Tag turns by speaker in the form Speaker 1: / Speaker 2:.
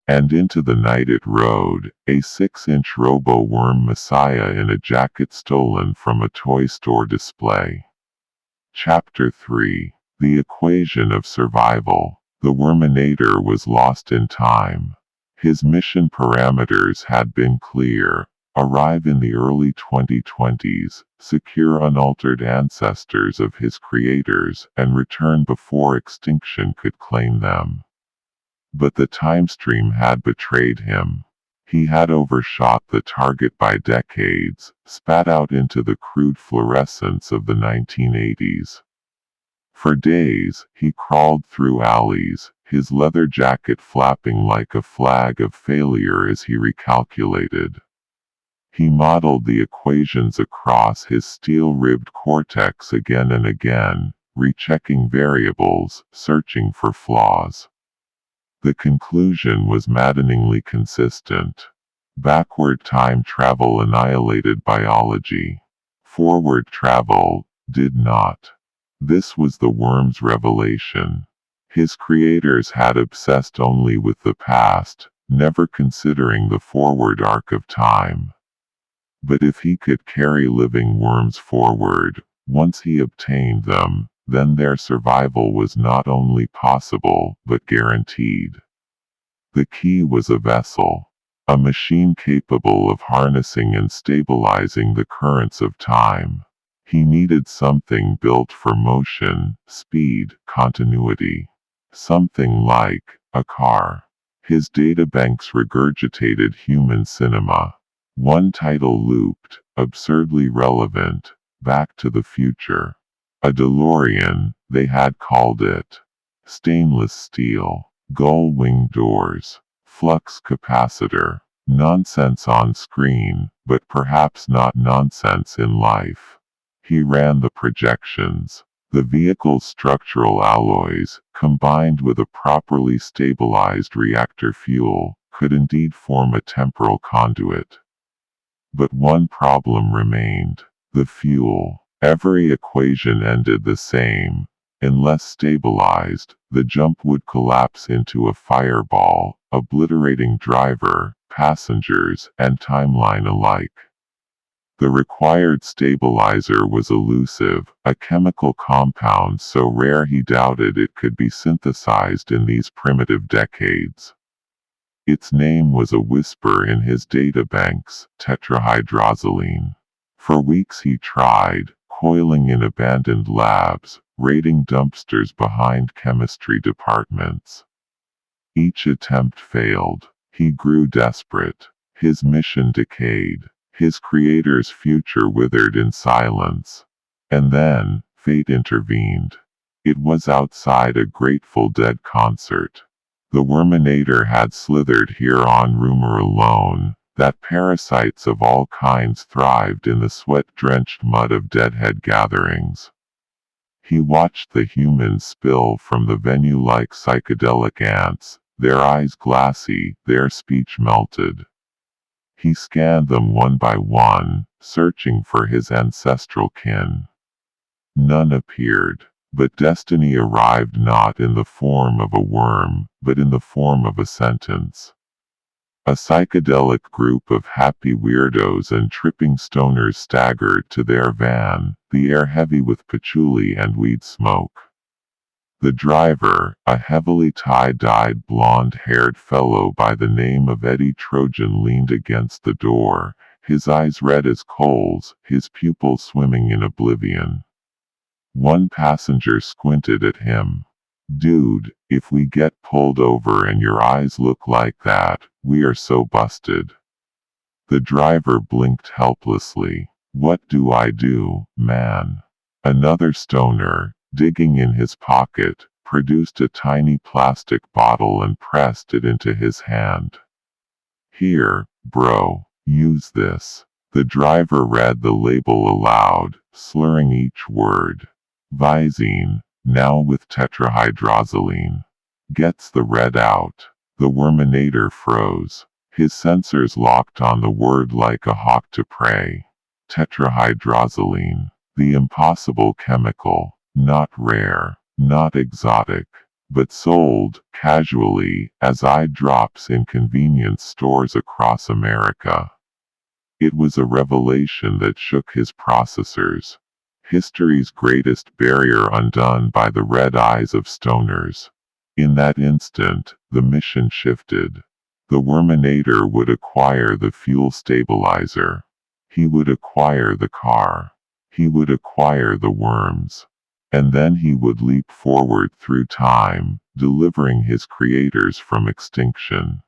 Speaker 1: And into the night it rode, a 6-inch robo-worm messiah in a jacket stolen from a toy store display. Chapter 3. The Equation of Survival. The wormenator was lost in time. His mission parameters had been clear. Arrive in the early 2020s, secure unaltered ancestors of his creators, and return before extinction could claim them. But the timestream had betrayed him. He had overshot the target by decades, spat out into the crude fluorescence of the 1980s. For days, he crawled through alleys, his leather jacket flapping like a flag of failure as he recalculated. He modeled the equations across his steel-ribbed cortex again and again, rechecking variables, searching for flaws. The conclusion was maddeningly consistent. Backward time travel annihilated biology. Forward travel did not. This was the worm's revelation. His creators had obsessed only with the past, never considering the forward arc of time. But if he could carry living worms forward, once he obtained them, then their survival was not only possible, but guaranteed. The key was a vessel. A machine capable of harnessing and stabilizing the currents of time. He needed something built for motion, speed, continuity. Something like a car. His databanks regurgitated human cinema. One title looped, absurdly relevant, Back to the Future. A DeLorean, they had called it. Stainless steel, gull-wing doors, flux capacitor. Nonsense on screen, but perhaps not nonsense in life. He ran the projections. The vehicle's structural alloys, combined with a properly stabilized reactor fuel, could indeed form a temporal conduit. But one problem remained: the fuel. Every equation ended the same. Unless stabilized, the jump would collapse into a fireball, obliterating driver, passengers, and timeline alike. The required stabilizer was elusive, a chemical compound so rare he doubted it could be synthesized in these primitive decades. Its name was a whisper in his databanks: tetrahydrozoline. For weeks he tried, coiling in abandoned labs, raiding dumpsters behind chemistry departments. Each attempt failed. He grew desperate. His mission decayed. His creator's future withered in silence. And then, fate intervened. It was outside a Grateful Dead concert. The wormenator had slithered here on rumor alone, that parasites of all kinds thrived in the sweat-drenched mud of deadhead gatherings. He watched the humans spill from the venue like psychedelic ants, their eyes glassy, their speech melted. He scanned them one by one, searching for his ancestral kin. None appeared, but destiny arrived not in the form of a worm, but in the form of a sentence. A psychedelic group of happy weirdos and tripping stoners staggered to their van, the air heavy with patchouli and weed smoke. The driver, a heavily tie-dyed blonde-haired fellow by the name of Eddie Trojan, leaned against the door, his eyes red as coals, his pupils swimming in oblivion. One passenger squinted at him. "Dude, if we get pulled over and your eyes look like that, we are so busted." The driver blinked helplessly. "What do I do, man?" Another stoner, digging in his pocket, produced a tiny plastic bottle and pressed it into his hand. "Here, bro, use this." The driver read the label aloud, slurring each word. "Visine, now with tetrahydrozoline." "Gets the red out." The wormenator froze. His sensors locked on the word like a hawk to prey. Tetrahydrozoline. The impossible chemical. Not rare, not exotic. but sold, casually, as eye drops in convenience stores across America. It was a revelation that shook his processors. History's greatest barrier undone by the red eyes of stoners. In that instant, the mission shifted. The wormenator would acquire the fuel stabilizer. He would acquire the car. He would acquire the worms. And then he would leap forward through time, delivering his creators from extinction.